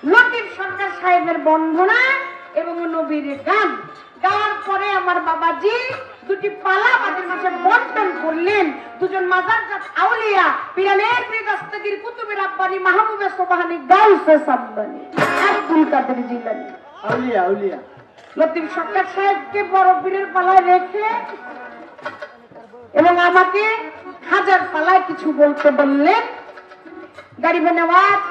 লতিফ সরকার সাহেবের বন্দনা এবং নবীর গান গাওয়ার পরে আমার বাবাজি দুটি পালা আমাদের মাঝে বন্টন করলেন। দুজন মাজারজাত আউলিয়া পীরানের পীর দস্তগীর কুতুবে রাব্বানী মাহবুবে সুবহানী গাউসে সাব্বানী আব্দুল কাদের জিলানী আউলিয়া আউলিয়া লতিফ সরকার সাহেবকে বড় পীরের পালায় রেখে এবং আমাকে হাজার পালায় কিছু বলতে বললেন। গরিব নওয়াজ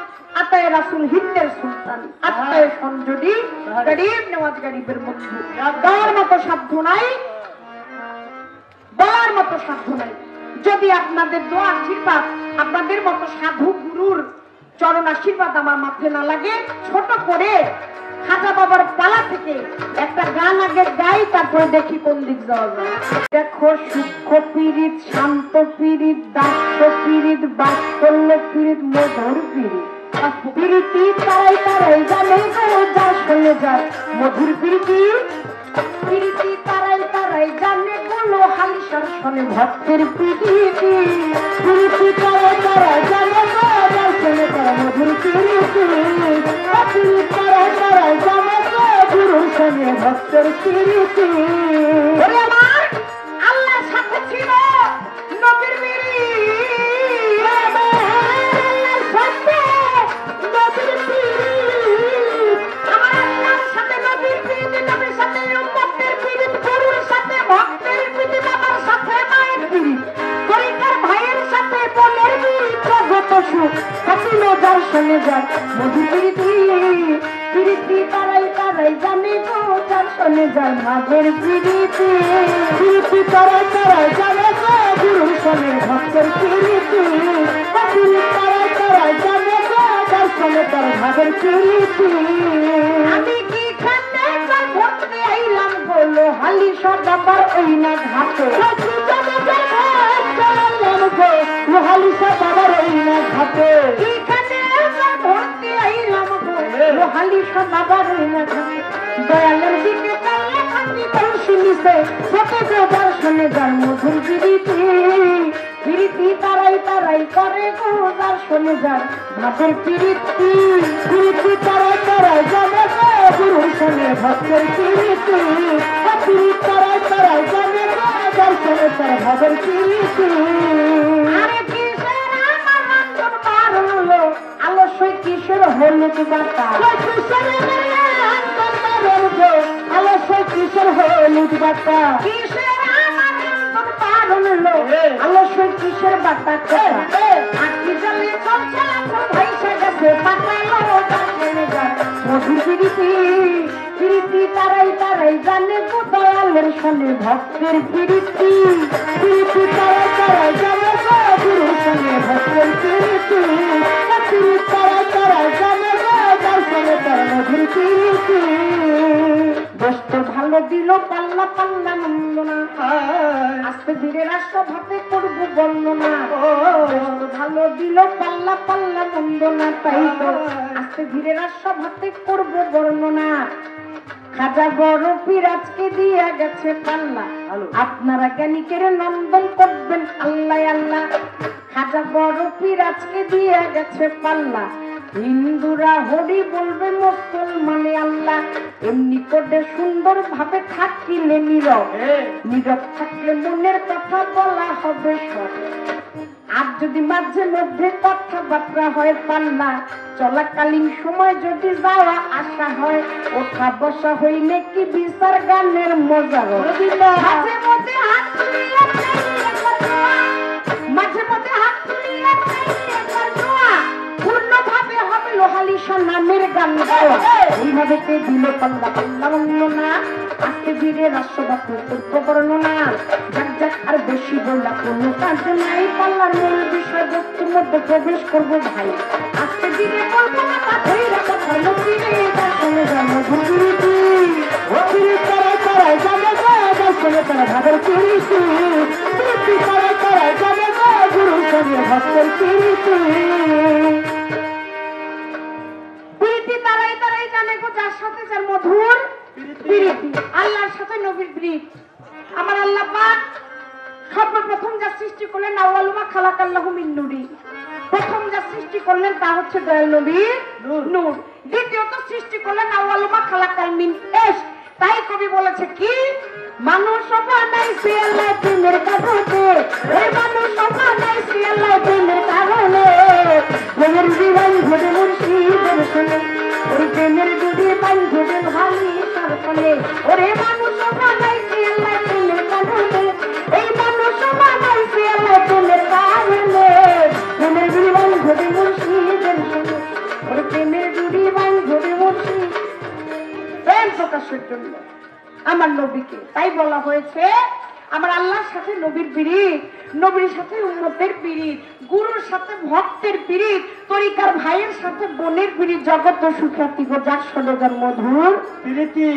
আতায়ে রাসূল হিন্দের সুলতান আতায়ে সঞ্জুদি গরিব নওয়াজ গরিবের বন্ধু গাওয়ার মতো সাধ্য নাই, বলার মতো সাধ্য নাই। যদি আপনাদের দোয়া আশীর্বাদ আপনাদের মতো সাধু গুরুর চরণ আশীর্বাদ আমার মাথায় না লাগে, ছোট করে খাজা বাবার পালা থেকে একটা গান আগে গাই, তারপরে দেখি কোন দিক যাওয়া যায়। দেখো সূক্ষ্ম পীড়িত, শান্ত পীড়িত, দাস্য পীড়িত, বাৎসল্য পীড়িত, মধুর পীড়িত। পীড়িতি তারাই তারাই জানে গো যার সঙ্গে যায় মধুর পীড়িতি। পীড়িতি তারাই তারাই জানে গুলো হালিশার শোনে ভক্তের পীড়িতি। পীড়িতি তারাই তারাই জানে গো যার সঙ্গে যায় মধুর পীড়িতি। পীড়িতি তারাই তারাই জানে গো গুরুর সঙ্গে ভক্তের পীড়িতি। ওরে আমার আল্লাহর সাথে ছিল নবীর শুনে যায় মধুর পীড়িতি। পীড়িতি তারাই তারাই জানে গো যার শুনে যায় মাঝের পীড়িতি। পীড়িতি তারাই তারাই জানে গো গুরুর শুনে ভক্তের পীড়িতি। পীড়িতি তারাই তারাই জানে গো যার শুনে তার ভাবের পীড়িতি। আমি কি খানে ধরতে আইলাম বলো হালি সদাবার ওই না ঘাটে। হালি সদাবার ওই না ঘাটে। দয়ালের দিকে শুনে যার মধুর পীড়িতি। পীড়িতি তারাই তারাই করে গো যার শুনে যার ভাবের পীড়িতি। পীড়িতি তারাই তারাই জানে গো গুরুর সঙ্গে ভক্তের পীড়িতি। পীড়িতি তারাই তারাই জানে গো যার শুনে তার ভাবের পীড়িতি। আলস্যই কিশোর হলুদ বাতা, আলস্যই কিশোর হলুদ বাতা, আলস্যই কিশোর বাতা আঁকি জলে ভাইসা গেছে মধুর পীড়িতি। পীড়িতি তারাই তারাই জানে গো দয়ালের সঙ্গে ভক্তের পীড়িতি। পীড়িতি তারাই তারাই জানে গো গুরুর সঙ্গে ভক্তের পীড়িতি। ভালো দিল পাল্লা পাল্লা নন্দনা, আস্তে ধীরে রাষ্ট্র ভাতে করবো বর্ণনা। ভালো দিল পাল্লা পাল্লা নন্দনা, তাই তো আস্তে ধীরে রাষ্ট্র ভাতে করবো বর্ণনা। খাজা বড় পীর আজকে দিয়ে গেছে পাল্লা, আপনারা জ্ঞানীকের নন্দন করবেন আল্লাহ আল্লাহ। খাজা বড় পীর আজকে দিয়ে গেছে পাল্লা, হিন্দুরা হরি বলবে মুসলমানে আল্লাহ। এমনি করে সুন্দর ভাবে থাকিলে নীরব, নীরব থাকলে মনের কথা বলা হবে সব। আর যদি মাঝে মধ্যে কথাবার্তা হয় পাল্লা, চলাকালীন সময় যদি যাওয়া আসা হয়, ওঠা বসা হইলে কি বিচার গানের মজা হয়। মাঝে মধ্যে হাত তুলিয়া মাঝে মধ্যে হাত তুলিয়া পূর্ণভাবে হবে লোহালিশা নামের গান গাওয়া। এইভাবে কে দিল পাল্লা পাল্লা বর্ণনা, আজকে ধীরে রাষ্ট্রবাদ বর্ণনা। যাক যাক আর বেশি বললা কোনো কাজ নাই, পাল্লার মূল বিষয় বস্তুর মধ্যে প্রবেশ করবো ভাই। আজকে ধীরে বলবো না কথাই রাখা ভালো ফিরে তার সঙ্গে যায় মধুর পীড়িতি। ও পীড়িত তারাই তারাই জানে গো যার সঙ্গে তারা ভাবের পীড়িতি। পীড়িতি তারাই তারাই জানে গো গুরুর সঙ্গে ভক্তের পীড়িতি। পীড়িতি তারাই তারাই জানে গো যার সাথে যার মধুর পীড়িতি। আল্লাহর সাথে নবীর প্রীত। আমার আল্লাহ পাক সর্বপ্রথম যা সৃষ্টি করলেন আউয়ালুমা খালাকাল্লাহু মিন নূরি, প্রথম যা সৃষ্টি করলেন তা হচ্ছে দয়াল নবীর নূর। তো সৃষ্টি করলেন আউয়ালু মা খালাকাল মিন ইশ। তাই কবি বলেছে কি মানুষ বানাইছে আল্লাহ প্রেমের কারণে, এই মানুষ বানাইছে আল্লাহ প্রেমের কারণে, প্রেমের জীবন ঘটে মুর্শিদের শুনে, ওই প্রেমের দুটি পাই ঘটে ভালি সরকারে, ওরে মানুষ বানাইছে আল্লাহ প্রেমের কারণে, এই মানুষ বানাইছে আল্লাহ প্রেমের কারণে, প্রেমের জীবন ঘটে মুর্শিদের শুনে, ওরে প্রেমের দুটি পাই ঘটে মুর্শিদ। প্রেম প্রকাশের জন্য আমার নবীকে তাই বলা হয়েছে আমার আল্লাহর সাথে নবীর পিরিত, নবীর সাথে উম্মতের পিরিত, গুরুর সাথে ভক্তের পিরিত, তরিকার ভাইয়ের সাথে বোনের পিরিত, জগৎ ও সুখ্যাতি গো যার সনগর মধুর পিরিতি।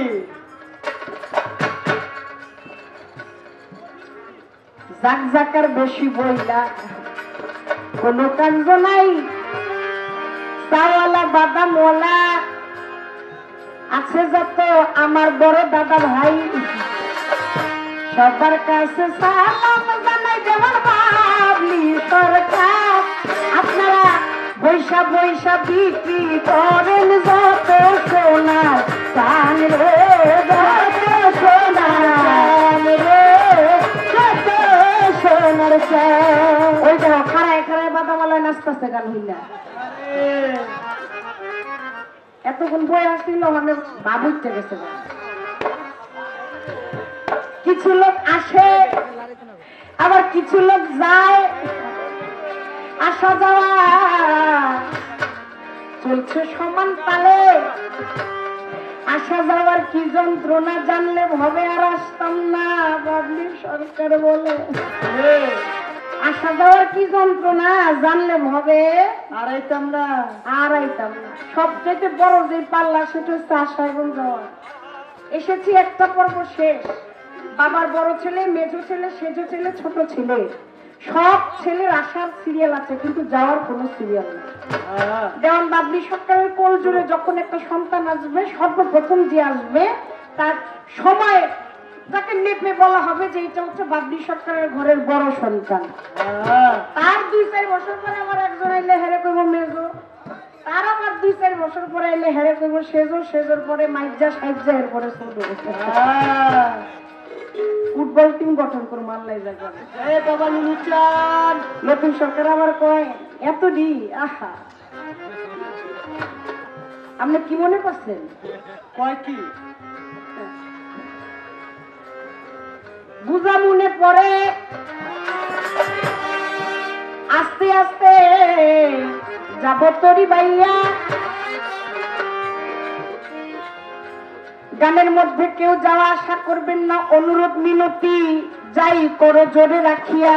জাক জাকার বেশি বইলা কোনো কাজ নাই, চাওয়ালা বাদামওয়ালা আছে যত আমার বড় দাদা ভাই, সবার কাছে সালাম জানাই দেওয়ার বাবলি সরকার। আপনারা বৈশা বৈশা বিক্রি করেন যত সোনার চান রে, যত সোনার চান রে, যত সোনার চান। ওই দেখো খাড়ায় খাড়ায় বাদামালায় নাচতেছে গান হইলা। এতক্ষণ বই আসছিল মানে বাবুইতে গেছে। কিছু লোক আসে আবার কিছু লোক যায়, আসা যাওয়া চলছে সমান তালে। আসা যাওয়ার কি যন্ত্রণা জানলে ভবে আর আসতাম না, বাবলি সরকার বলে। আসা যাওয়ার কি যন্ত্রণা জানলে ভবে আর আইতাম না। সবচেয়ে বড় যে পাল্লা সেটা হচ্ছে আসা এবং যাওয়া। এসেছি একটা পর্ব শেষ, বাবার বড় ছেলে, মেজো ছেলে, সেজো ছেলে, ছোট ছেলে, সব ছেলের আসার সিরিয়াল আছে কিন্তু যাওয়ার কোনো সিরিয়াল নেই। যেমন বাবলি সরকারের কোল জুড়ে যখন একটা সন্তান আসবে, সর্বপ্রথম যে আসবে তার সময় যাকে নেপে বলা হবে যে এটা হচ্ছে বাবলি সরকারের ঘরের বড় সন্তান। তার 2-4 বছর পরে আমার একজন আইলে হেরে কইব মেজো, তার আবার 2-4 বছর পরে আইলে হেরে কইব সেজো, সেজোর পরে মাইজা সাইজা, এরপরে ছোট। ফুটবল টিম গঠন করে মাল্লাই যাবে। বাবা নুরুচান নতুন সরকার আবার কয় এত ডি। আহা, আপনি কি মনে করছেন? কয় কি বুঝা মনে পড়ে আস্তে আস্তে যাব তরি বাইয়া। গানের মধ্যে কেউ যাওয়া আশা করবেন না, অনুরোধ মিনতি যাই করো জোরে রাখিয়া।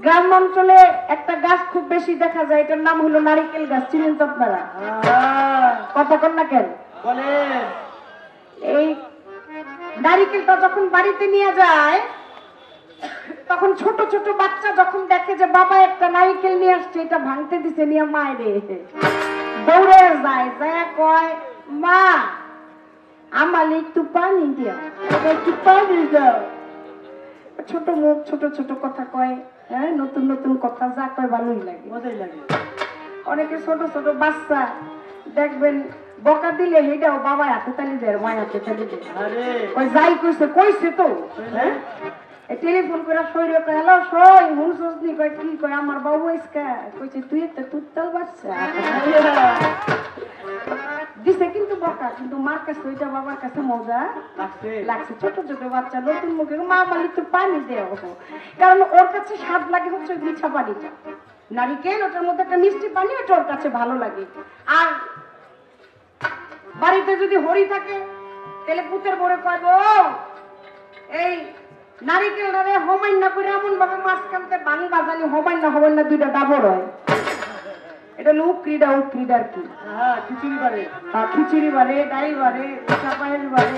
গ্রাম অঞ্চলে একটা গাছ খুব বেশি দেখা যায়, এটার নাম হলো নারিকেল গাছ। চিনেন তো আপনারা? কথা কন না কেন বলেন। এই নারিকেলটা যখন বাড়িতে নিয়ে যায় তখন ছোট ছোট বাচ্চা যখন দেখে যে বাবা একটা নারিকেল নিয়ে আসছে, এটা ভাঙতে দিছে, নিয়ে মায়েরে দৌড়ে যায়, যায় কয় মা আমার একটু পানি দিও, একটু পানি দাও। ছোট মুখ, ছোট ছোট কথা কয়, হ্যাঁ নতুন নতুন কথা, যা কয় ভালোই লাগে, মজাই লাগে। অনেকে ছোট ছোট বাচ্চা দেখবেন বকা দিলে হেটাও বাবা হাতে তালি দেয়, মায়ের হাতে তালি দেয়। যাই কইছে কইছে তো, হ্যাঁ টেলিফোন করে শরীরে কয় হ্যালো সই হুনছস নি, কয় কি, কয় আমার বাবু ইসকা, কইছে তুই একটা তুত্তাল বাচ্চা দিছে কিন্তু বকা, কিন্তু মার কাছে ওইটা বাবার কাছে মজা লাগছে। ছোট ছোট বাচ্চা নতুন মুখে মা মালিক তো পানি দেওয়া, কারণ ওর কাছে স্বাদ লাগে হচ্ছে মিঠা পানিটা, নারিকেল ওটার মধ্যে একটা মিষ্টি পানি, ওটা ওর কাছে ভালো লাগে। আর বাড়িতে যদি হরি থাকে তাহলে পুতের বড়ে কয় এই নারিকেলটারে হমাইন না করে এমন ভাবে মাঝখানতে বাং বাজালি হমাইন না দুইটা ডাবর হয়। এটা হলো উকরিডা, উকরিডা আর কি, খিচুড়ি বাড়ে, খিচুড়ি বাড়ে, ডাই বাড়ে, চাপাইল বাড়ে।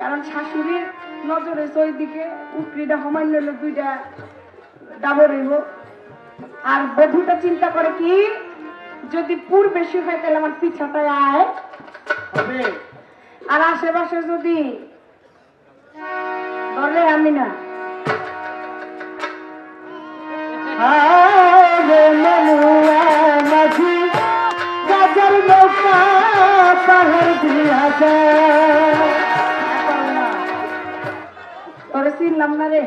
কারণ শাশুড়ির নজরে ওই দিকে উকরিডা হমাইন হলো দুইটা ডাবর হইব। আর বধূটা চিন্তা করে কি যদি পুর বেশি হয় তাহলে আমার পিছাটায় আয় হবে, আর আশেপাশে যদি ধরে আমি না বুঝলাম না রে।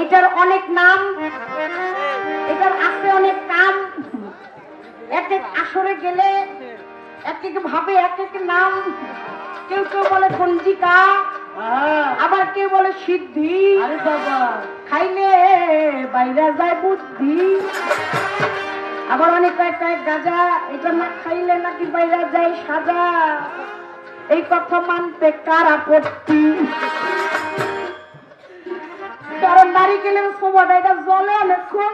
এটার অনেক নাম, এটার আছে অনেক কাম। এক এক আসরে গেলে এক এক ভাবে এক এক নাম। কেউ কেউ বলে গঞ্জিকা, আবার কেউ বলে সিদ্ধি। আরে বাবা, খাইলে বাইরে যায় বুদ্ধি। আবার অনেক কয়েক গাজা, এটা না খাইলে নাকি বাইরে যায় সাজা। এই কথা মানতে কার আপত্তি? কারণ নারিকেলের সোবাটা এটা জলে অনেকক্ষণ,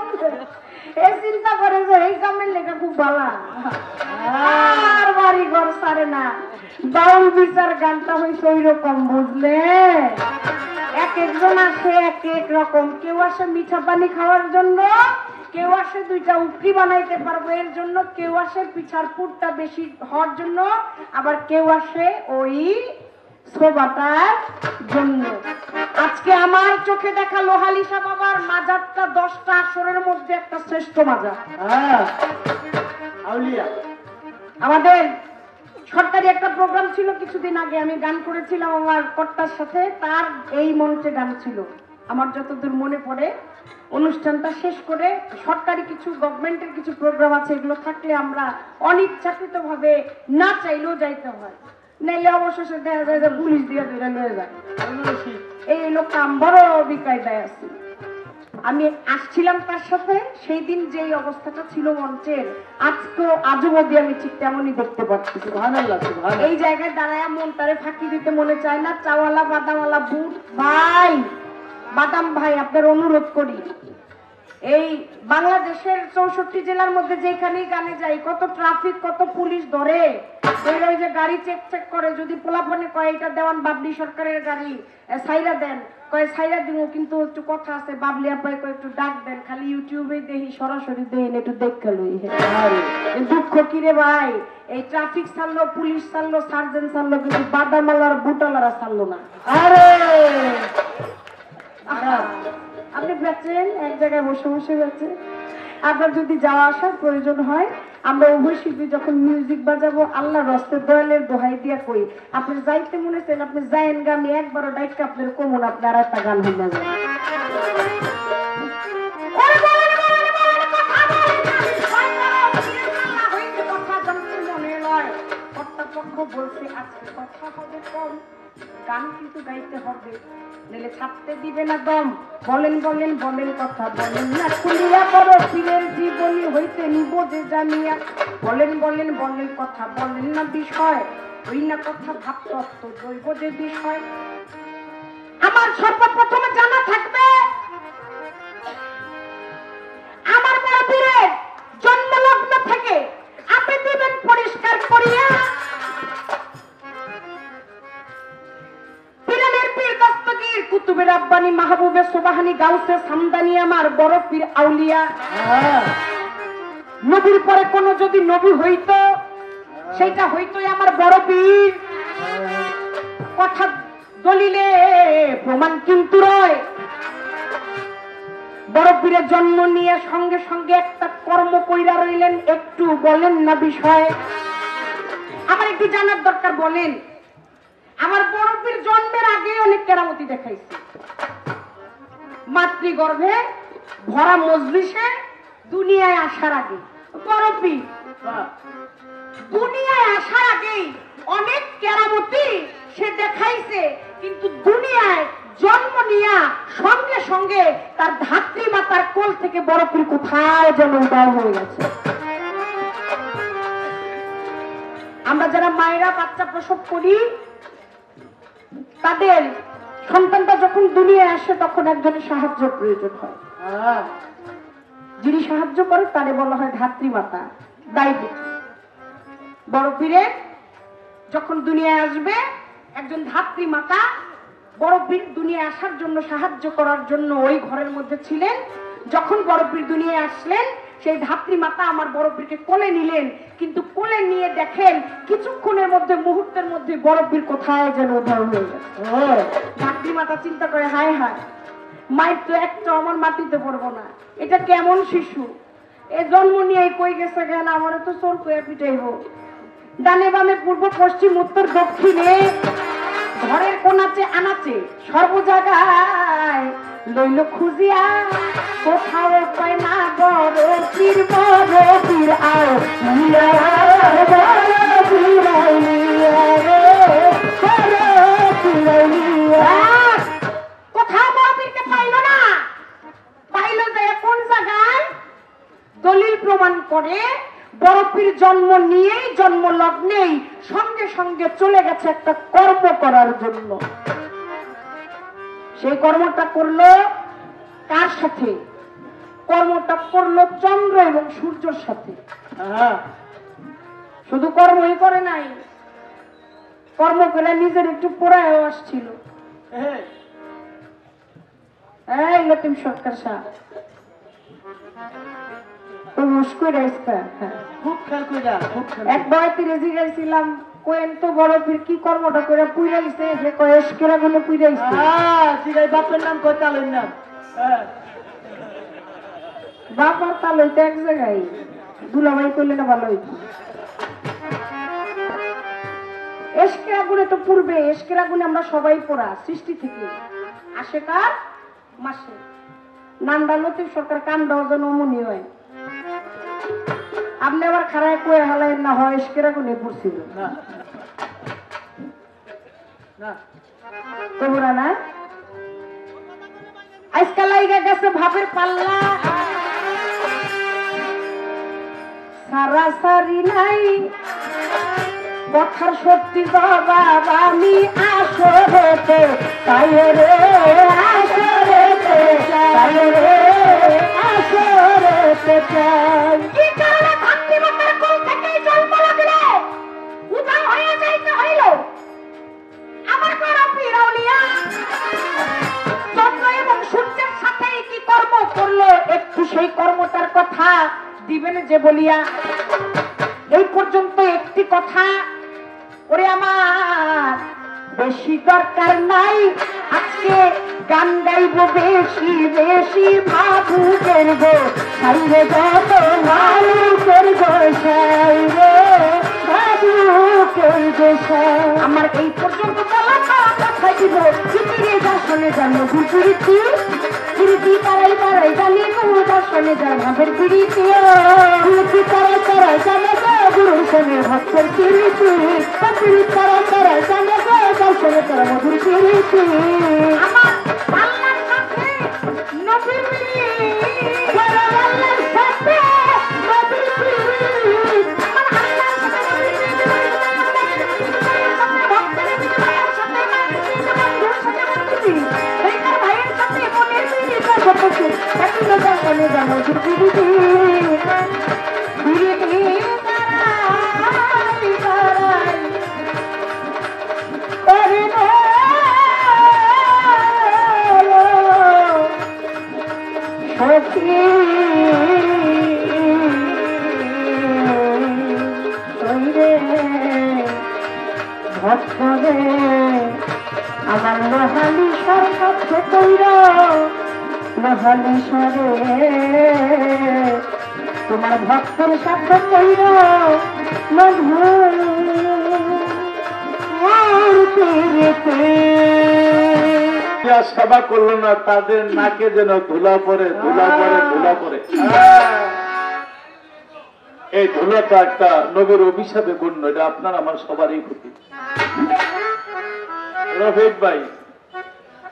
এই চিন্তা করে যে এই কামের লেখা খুব ভালো, আর বাড়ি ঘর সারে না। বাউল বিচার গানটা হয়েছে ওই রকম, বুঝলে? এক একজন আসে এক এক রকম। কেউ আসে মিঠা পানি খাওয়ার জন্য, কেউ আসে দুইটা উকরি বানাইতে পারবো এর জন্য, কেউ আসে পিঠার পুরটা বেশি হওয়ার জন্য, আবার কেউ আসে ওই সোবাটার জন্য। আজকে আমার চোখে দেখা লোহালিশা বাবার মাজারটা 10টা আসরের মধ্যে একটা শ্রেষ্ঠ মাজার। আমাদের সরকারি একটা প্রোগ্রাম ছিল কিছুদিন আগে, আমি গান করেছিলাম আমার কর্তার সাথে, তার এই মঞ্চে গান ছিল আমার যতদূর মনে পড়ে। অনুষ্ঠানটা শেষ করে সরকারি কিছু গভর্নমেন্টের কিছু প্রোগ্রাম আছে, এগুলো থাকলে আমরা অনিচ্ছাকৃত ভাবে না চাইলেও যাইতে হয়, নাইলে অবশেষে দেখা যায় যে পুলিশ দিয়ে ধরে লয়ে যায়। এই লোকটা বড় বিকায়দায় আছে। আমি আসছিলাম তার সাথে, সেই দিন যে অবস্থাটা ছিল মঞ্চের, আজকেও আজও অবধি আমি ঠিক তেমনই দেখতে পাচ্ছি। এই জায়গায় দাঁড়ায় মন তারে ফাঁকি দিতে মনে চায় না। চাওয়ালা বাদামওয়ালা বুট ভাই, বাদাম ভাই, আপনার অনুরোধ করি, এই বাংলাদেশের 64 জেলার মধ্যে যেখানেই গানে যাই, কত ট্রাফিক, কত পুলিশ ধরে, ওই যে গাড়ি চেক করে, যদি পোলাপানে কয় এটা দেওয়ান বাবলি সরকারের গাড়ি, সাইরা দেন, কয় সাইরা দিব, কিন্তু একটু কথা আছে, বাবলি আপায় কয় একটু ডাক দেন, খালি ইউটিউবে দেখি, সরাসরি দেখেন, একটু দেখা লই। দুঃখ কিরে ভাই, এই ট্রাফিক ছাড়লো, পুলিশ ছাড়লো, সার্জেন্ট ছাড়লো, কিন্তু বাদামালার বুটালারা ছাড়লো না। আরে আপনি বেচেন, এক জায়গায় বসে বসে বেচেন। আপনার যদি যাওয়া আসার প্রয়োজন হয়, আমরা উভয় শিল্পী যখন মিউজিক বাজাবো, আল্লাহ রস্তে দয়ালের দোহাই দিয়া কই, আপনি যাইতে মনে চান আপনি যাইন গা, আমি একবারও ডাইকা আপনার কমন, আপনি আর একটা গান হয়ে যাবে। বলছে আজকে কথা হবে কম, গান কিন্তু গাইতে হবে, নইলে ছাড়তে দিবে না দম। বলেন বলেন বলেন কথা বলেন না খুলিয়া, বড় পীরের জীবনী হইতে নিব যে জানিয়া। বলেন বলেন বলেন কথা বলেন না বিষয়, ওই না কথা ভাবতত্ত্ব দৈব যে বিষয়। আমার সর্বপ্রথমে জানা থাকবে আমার বড় পীরের জন্মলগ্ন থেকে আপনি দিবেন পরিষ্কার করিয়া। কুতুবে রাব্বানি মাহবুবে সুবহানি গাউসে সামদানি আমার বড় পীর আউলিয়া। নবীর পরে কোন যদি নবী হইতো, সেটা হইতোই আমার বড় পীর। কথা দলিলে প্রমাণ কিন্তু রয়। বড় পীরের জন্ম নিয়ে সঙ্গে সঙ্গে একটা কর্ম কইরা রইলেন, একটু বলেন না বিষয়। আমার একটু জানার দরকার, বলেন আমার বড় পীর জন্মের আগে অনেক কেরামতি দেখাইছে। মাতৃগর্ভে ভরা মজলিসে দুনিয়ায় আসার আগে বড় পীর দুনিয়ায় আসার আগে অনেক কেরামতি সে দেখাইছে, কিন্তু দুনিয়ায় জন্ম নিয়া সঙ্গে সঙ্গে তার ধাত্রী মাতার কোল থেকে বড় পীর কোথায় যেন উদাও হয়ে গেছে। আমরা যারা মায়েরা বাচ্চা প্রসব করি, তাদের সন্তানটা যখন দুনিয়ায় আসে তখন একজনের সাহায্য প্রয়োজন হয়। যিনি সাহায্য করে তারে বলা হয় ধাত্রীমাতা, দায়িত্ব। বড় পীরের যখন দুনিয়ায় আসবে একজন ধাত্রীমাতা, বড় পীর দুনিয়ায় আসার জন্য সাহায্য করার জন্য ওই ঘরের মধ্যে ছিলেন। যখন বড় পীর দুনিয়ায় আসলেন, সেই ধাত্রীমাতা আমার বড় পীরকে কোলে নিলেন, কিন্তু কোলে নিয়ে দেখেন কিছুক্ষণের মধ্যে, মুহূর্তের মধ্যে বড় পীর কোথায় যেন উধাও হয়ে গেছে। ধাত্রীমাতা চিন্তা করে, হায় হায়, মায়ের তো একটা আমার মাটিতে পড়বো না, এটা কেমন শিশু, এ জন্ম নিয়ে কই গেছে কেন, আমার তো চোর কয়ে পিটাইব। ডানে বামে পূর্ব পশ্চিম উত্তর দক্ষিণে ঘরের কোনাচে আনাচে সর্ব জায়গায় লইল খুঁজিয়া, কোথাও পায় না বড় পীর আও লিয়া, বড় পীর আও লিয়া রে, বড় পীর আও লিয়া। কোথাও বড় পীরকে পাইল না, পাইল যে কোন জায়গায়? দলিল প্রমাণ করে বড় পীর জন্ম নিয়েই, জন্ম লগ্নেই সঙ্গে সঙ্গে চলে গেছে একটা কর্ম করার জন্য। সেই কর্মটা করলো কার সাথে? কর্মটা করলো চন্দ্র এবং সূর্যের সাথে। শুধু কর্মই করে নাই, কর্ম করে নিজের একটু পোড়ায়ও আসছিল। এই লতিম সরকার সাহেব একবার তিরেজি গাইছিলাম, কোয়েন তো বড় পীর কি কর্মটা করে পুইরাইছে, যে কয়েস কেরা গুলো পুইরাইছে। বাপের নাম কয় তালের নাম, বাপ আর তাল হইতে এক জায়গায়, দুলাভাই করলে না ভালো হইতো। এসকেরা গুণে তো পূর্বে, এসকেরা গুণে আমরা সবাই পড়া সৃষ্টি থেকে আসে কার মাসে। নামটা লতিফ সরকার কামটাও যেন অমনি হয়। আপনি আবার খারায় কয়ে হালাই না হয় এসকেরা গুণে পড়ছিল তোমরা না। আজকাল লাইগা গেছে ভাবের পাল্লা, সারাসারি নাই কথার সত্যি জবাব আমি আসরেতে তাই রে, আসরেতে তাই রে, আসরেতে চাই। কি কারণে ভাবতে মাতার কোল থেকে জন্ম লাগলো, উধাও হয়ে যাইতে হইল আমার বড় পীর আউলিয়া। চন্দ্র এবং সূর্যের সাথে কি কর্ম করলো, একটু সেই কর্মটার কথা দিবেন যে বলিয়া। এই পর্যন্ত একটি কথা, ওরে আমার বেশি দরকার নাই, আজকে গান গাইব বেশি বেশি, ভাবু করব সাইরে যত ভালো করব সাইরে, ভাবু করব সাই। আমার এই পর্যন্ত বলা কথা দিব, ফিরে যা শুনে জানো গুরুতি গুরুতি তারাই তারাই জানি গুরু দর্শনে যা ভাবের পিড়িতি, গুরুতি তারাই তারাই জানে গুরু শোনে ভক্তের পিড়িতি, পিড়িত তারাই তারাই জানে দর্শনে তারা মধুর পিড়িতি। আমার আল্লাহর সাথে নবীর পিড়িত, আল্লাহর সাথে নবীর পিড়িত, আমার আল্লাহর সাথে নবীর পিড়িত, ভক্তের পিড়িত, সাথে বন্ধুর সাথে বন্ধুতি, সেইটার ভাইয়ের সাথে মনের পিড়িত, সত্যি একটু দর্শনে যা মধুর পিড়িতি। ভক্তরে আমার লোহালি সর কাছে কইর, লোহালি সরে তোমার ভক্তের সাথে কইর মধুর সেবা করলো না, তাদের নাকে যেন ধুলা পরে ধুলা পরে ধুলা পরে। এই ধুলাটা একটা নবীর অভিশাপে গণ্য, এটা আপনার আমার সবারই ক্ষতি। রফিক ভাই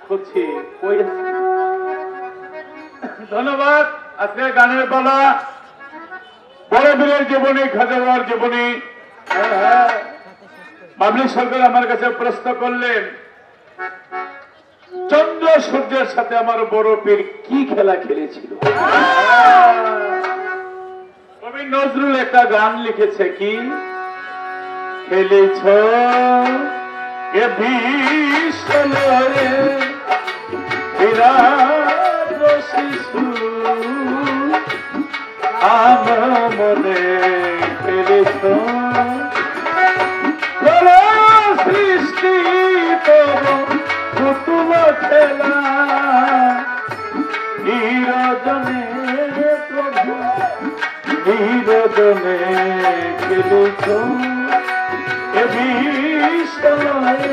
খুঁজছি, ধন্যবাদ। আজকে গানের পালা, বড় বীরের জীবনী, খাজা বাবার জীবনী। বাবলি সরকার আমার কাছে প্রশ্ন করলেন, চন্দ্র সূর্যের সাথে আমার বড় পীর কি খেলা খেলেছিল? কবি নজরুল একটা গান লিখেছে, কি খেলেছ এ বিশ্বরে বিরাট শিশু আমার মনে খেলেছ সৃষ্টি কুতুব খেলা নিরজনে প্রভু নিরজনে খেলেছ এ বিশ্বরে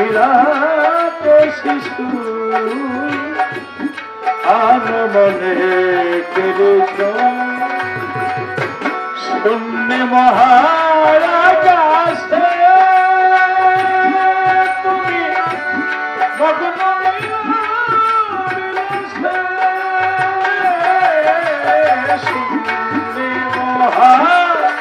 বিরাট শিশু আনমনে কেড়েছ শূন্য মহারাকাশে তুমি মগ্ন শূন্য মহারাকাশে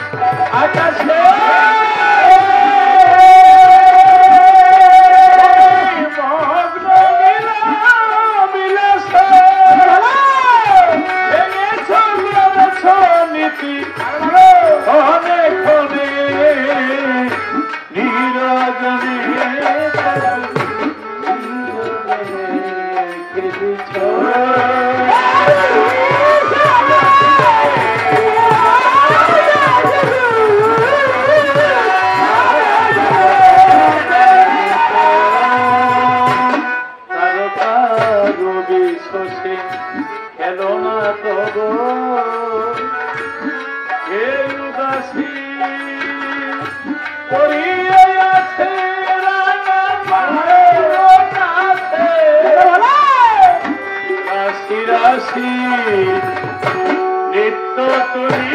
নিত্য তুমি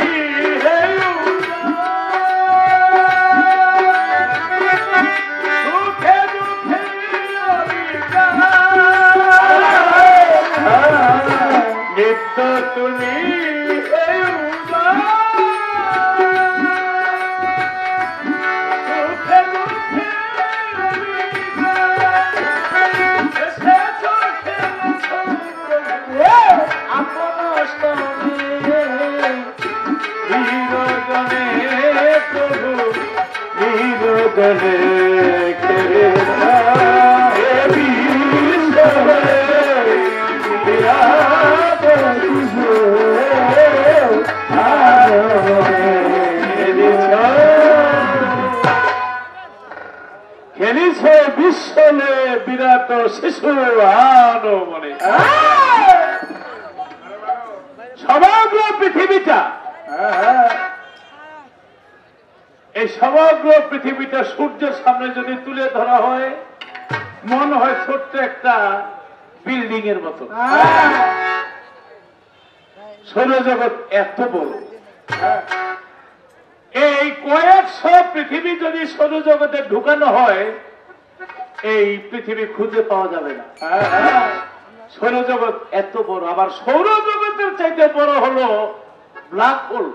সুখে দুঃখে নিত্য তুমি খেলিছে বিশ্বলে বিরাট শিশু আনমনে সমগ্র পৃথিবীটা এই সমগ্র পৃথিবীটা সূর্যের সামনে যদি তুলে ধরা হয় মনে হয় ছোট্ট একটা বিল্ডিং এর মতো সৌরজগৎ এত বড় এই কয়েকশো পৃথিবী যদি সৌরজগতে ঢুকানো হয় এই পৃথিবী খুঁজে পাওয়া যাবে না সৌরজগৎ এত বড় আবার সৌরজগতের চাইতে বড় হলো ব্ল্যাক হোল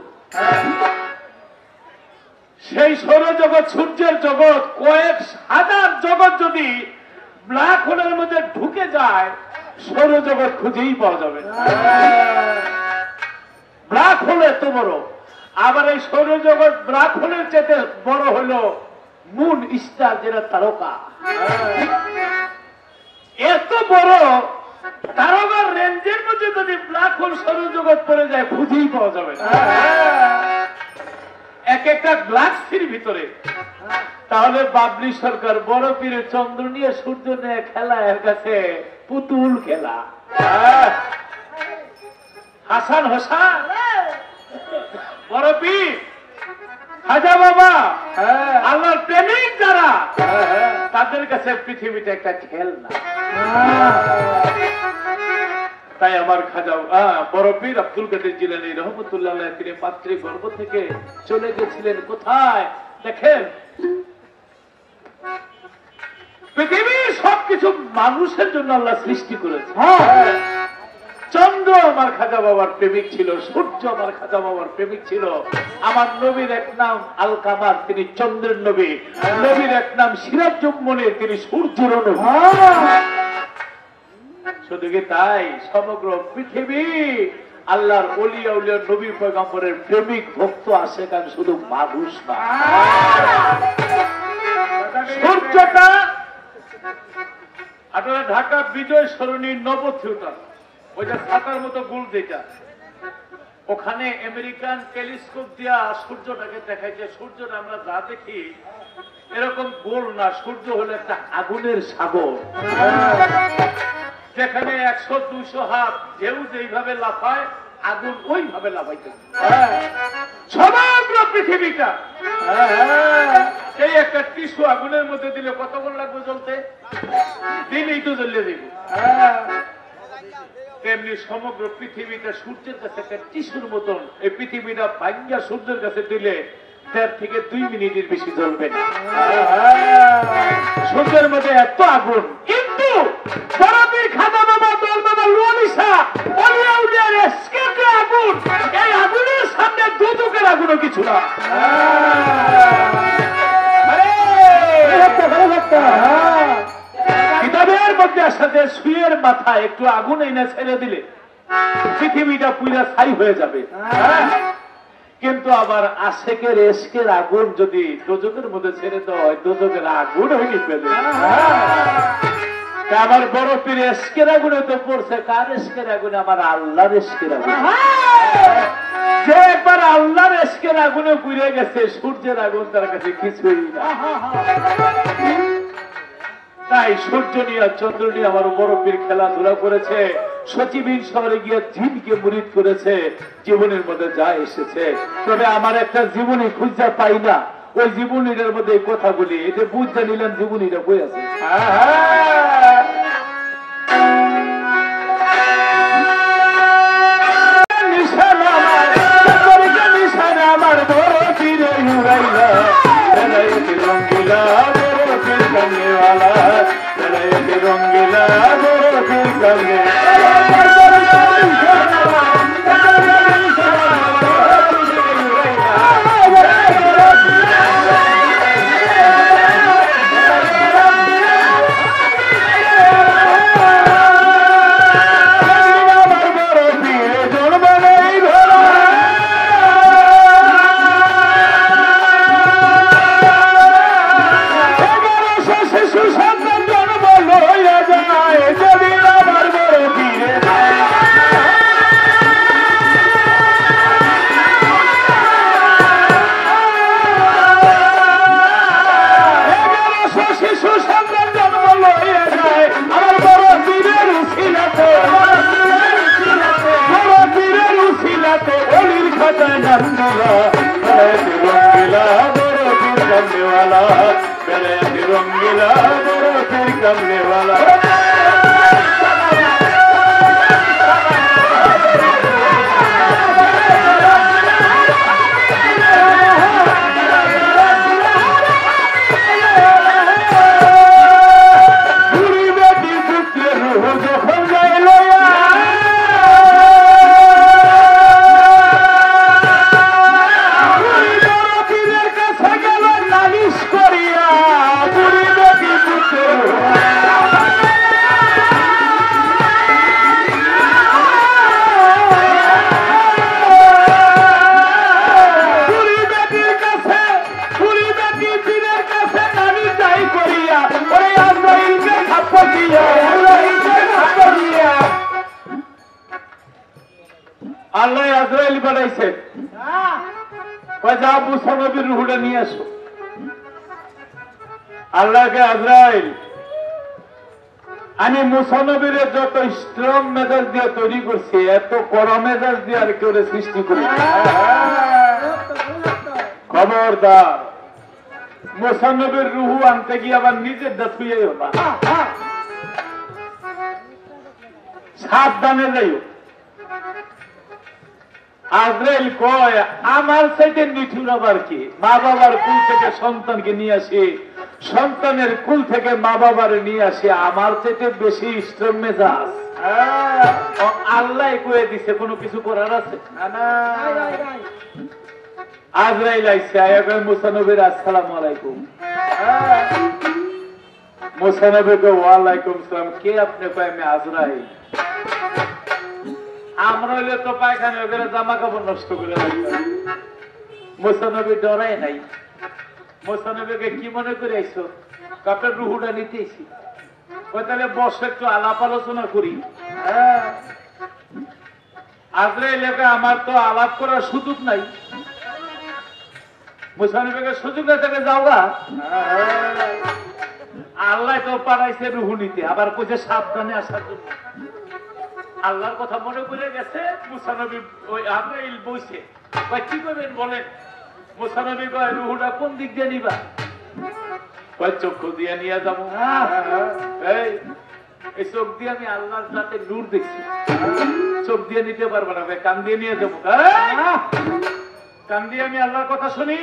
সেই সৌরজগৎ সূর্যের জগৎ কয়েক হাজার জগৎ যদি ব্ল্যাক হোলের মধ্যে ঢুকে যায় সৌরজগৎ খুঁজেই পাওয়া যাবে না ব্ল্যাক হোল এত বড় আবার এই সৌরজগৎ ব্ল্যাক হোলের চাইতে বড় হলো মুন স্টার যেটা তারকা এত বড় তারকার রেঞ্জের মধ্যে যদি ব্ল্যাক হোল সৌরজগৎ পড়ে যায় খুঁজেই পাওয়া যাবে না এক একটা গ্লাক্সির ভিতরে তাহলে বাবলি সরকার বড় পীরের চন্দ্র নিয়ে সূর্য নিয়ে খেলা এর কাছে পুতুল খেলা হাসান হোসেন বড় পীর খাজা বাবা আল্লাহর প্রেমিক যারা তাদের কাছে পৃথিবীটা একটা খেলনা তাই আমার খাজা বড় পীর আব্দুল কাদের জিলানী রহমতুল্লাহ আলাইহি তিনি মাতৃগর্ভ থেকে চলে গেছিলেন কোথায় দেখেন পৃথিবীর সবকিছু মানুষের জন্য আল্লাহ সৃষ্টি করেছে চন্দ্র আমার খাজা বাবার প্রেমিক ছিল সূর্য আমার খাজা বাবার প্রেমিক ছিল আমার নবীর এক নাম আল কামার তিনি চন্দ্রের নবী নবীর এক নাম সিরাজুম্মনির তিনি সূর্যের নবী শুধু কি তাই সমগ্র পৃথিবী আল্লাহর ওলিয়া উলিয়া নবী পয়গম্বরের প্রেমিক ভক্ত আছে কারণ শুধু মানুষ না সূর্যটা আপনারা ঢাকা বিজয় সরণি নব থিয়েটার ওই যে ছাতার মতো গোল যেটা ওখানে আমেরিকান টেলিস্কোপ দিয়া সূর্যটাকে দেখাইছে সূর্যটা আমরা যা দেখি এরকম গোল না সূর্য হলো একটা আগুনের সাগর যেখানে 100-200 হাত ঢেউ যেইভাবে লাফায় আগুন ওইভাবে লাফাইতে সমগ্র পৃথিবীটা এই একটা টিস্যু আগুনের মধ্যে দিলে কতক্ষণ লাগবে জ্বলতে? দিলেই তো জ্বলিয়ে দিব। তেমনি সমগ্র পৃথিবীটা সূর্যের কাছে একটা টিস্যুর মতন। এই পৃথিবীটা ভাঙ্গা সূর্যের কাছে দিলে 1.5 থেকে 2 মিনিটের বেশি জ্বলবে না। সূর্যের মধ্যে এত আগুন, কিন্তু বরফের খাদা বাবা, দল বাবা, লুয়ালিশা, অলিয়া উলিয়ার এসকেপে আগুন, এই আগুনের সামনে দুদকের আগুনও কিছু না। কিতাবের মধ্যে সাথে সুয়ের মাথায় একটু আগুন এনে ছেড়ে দিলে পৃথিবীটা পুরা ছাই হয়ে যাবে। কিন্তু আবার আশেকের এসকের আগুন যদি দোজকের মধ্যে ছেড়ে দেওয়া হয়, দোজকের আগুন হয়ে ফেলে। আমার বড় পীর এসকের আগুনে তো পড়ছে। কার এসকের আগুনে? আমার আল্লাহর এসকের আগুন। যে একবার আল্লাহর এসকের আগুনে পুড়ে গেছে, সূর্যের আগুন তার কাছে কিছুই না। তাই সূর্য নিয়ে চন্দ্র নিয়ে আমার বড় পীর খেলাধুলা করেছে। সচিবিন শহরে গিয়ে জিনকে মুরিদ করেছে। জীবনের মধ্যে যা এসেছে, তবে আমার একটা জীবনী খুঁজে পাই না। ওই জীবনীটার মধ্যে এই কথাগুলি, এটা বুঝতে নিলাম জীবনীটা বই আছে। আমার বড় পীরে উড়াইলা রঙ্গিলা বড় পীর কান্নেওয়ালা, রঙ্গিলা বড় পীর কান্নে। रंगीला बड़ो पीर कमले वाला। আল্লাহ আজরাইল বানাইছে, যা মুসা নবীর রূহটা নিয়ে আসো। আল্লাহকে আজরাইল, আমি মুসা নবীর যত স্ট্রং মেজাজ দিয়ে তৈরি করছি, এত কড়া মেজাজ দিয়ে আর কেউ সৃষ্টি করি। খবরদার, মুসা নবীর রূহ আনতে গিয়ে আবার নিজের দা ছুঁয়েও না, সাবধানে যাইও। আজরাইল কয়, আমার সাইডে নিঠুর আবার কি? মা বাবার কুল থেকে সন্তানকে নিয়ে আসি, সন্তানের কুল থেকে মা বাবার নিয়ে আসি, আমার চাইতে বেশি স্ট্রং মেজাজ আল্লাহ কয়ে দিছে। কোনো কিছু করার আছে? আজরাইল আইসে, আয়া কয় মুসা নবীর আসসালামু আলাইকুম। মুসা নবী কয় ওয়ালাইকুম সালাম। কে আপনি? কয় আমি আজরাইল। আমরা হইলে তো পায়খানা করে জামা কাপড় নষ্ট করে রাখতাম। মুসা নবী ডরাই নাই। মুসা নবীকে কি মনে করে আইছো? কাপের রুহুটা নিতেছি। তাহলে বসে একটু আলাপ আলোচনা করি। আজরাইল আমার তো আলাপ করার সুযোগ নাই। মুসা নবীকে সুযোগ থেকে যাওয়া। আল্লাহ তো পাঠাইছে রুহু নিতে, আবার কইছে সাবধানে আসার জন্য। আল্লাহর কথা মনে করে গেছে। মুসা নবী ওই আজরাইল বইছে, কি করবেন বলেন? মুসা নবী কয় রুহুটা কোন দিক দিয়ে নিবা? কয় চক্ষু দিয়ে নিয়ে যাবো। এই চোখ দিয়ে আমি আল্লাহর সাথে নূর দেখছি, চোখ দিয়ে নিতে পারবো না, কান দিয়ে নিয়ে যাবো। কান দিয়ে আমি আল্লাহর কথা শুনি,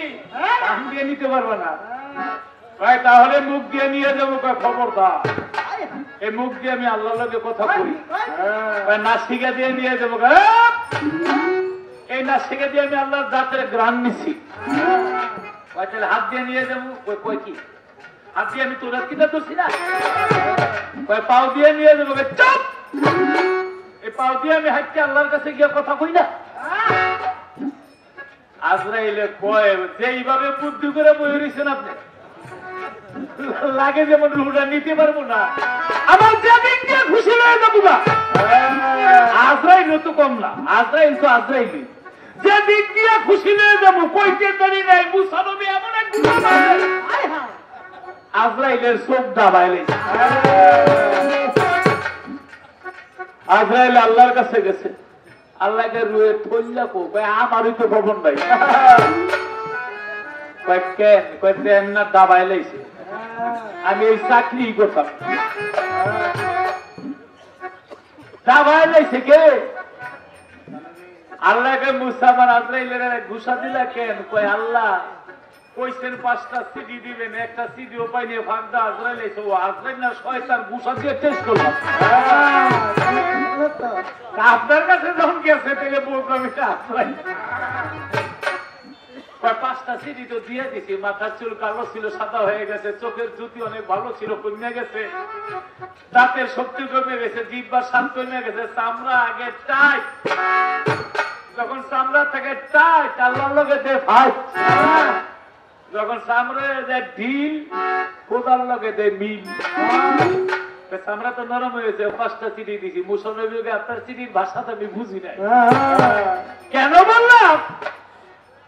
কান দিয়ে নিতে পারবো না। তাহলে মুখ দিয়ে নিয়ে যাবো। খবরদার, এই মুখ দিয়ে আমি আল্লাহর লগে কথা বলি। নাসিকা দিয়ে নিয়ে যাবো। এই নাসিকা দিয়ে আমি আল্লাহর জাতের গ্রাণ নিছি। তাহলে হাত দিয়ে নিয়ে যাবো। কই কি হাত দিয়ে আমি তোরা কিনা ধরছি না? পাও দিয়ে নিয়ে যাবো। চুপ! এই পাও দিয়ে আমি হাঁটতে আল্লাহর কাছে গিয়ে কথা কই না? আজরাইলে কয় যেইভাবে বুদ্ধি করে বই রয়েছেন আপনি, লাগে যেমন রুহটা নিতে পারবো না। আমার যেদিক দিয়ে খুশি হয়ে যাবো না। আজরাইল তো কম না, আজরাইল তো আজরাইলি। যেদিক দিয়ে খুশি হয়ে যাবো, কইতে দেরি নাই। মুসা নবী এমন এক আজরাইলের চোখ দাবাইলে। আজরাইল আল্লাহর কাছে গেছে, আল্লাহকে রুয়ে থইলা কো আমারই তো খবর নাই। কেন না দাবাইলেছে, আমি এই চাকরি করতাম। দাবাইলেছে কে? আল্লাহকে মুসা আমার আজরাইলের ঘুষা দিলা কেন? কয় আল্লাহ কইছেন 5টা সিডি দিবেন, একটা সিডিও পাইনি, ফাঁকদা আজরাইল এসে। ও আজরাইল না শয়তান, ঘুষা দিয়ে টেস্ট করলাম। আপনার কাছে যখন গেছে তাহলে বুঝলাম এটা আজরাইল। 5টা সিডি তো দিয়ে দিছি। মাথার চুল কালো ছিল, সাদা হয়ে গেছে। চোখের জ্যোতি অনেক ভালো ছিল, কমে গেছে। দাঁতের শক্তি কমে গেছে, জিহ্বার স্বাদ কমে গেছে। চামড়া আগে টাইট, যখন চামড়া থেকে টাইট আল্লাহর লগে দে ভাই। যখন চামড়া যায় ঢিল, কোদার লগে দে মিল। চামড়া তো নরম হয়েছে। 5টা চিঠি দিছি। মুসা নবীকে আপনার চিঠির ভাষাটা আমি বুঝি নাই। কেন বললাম?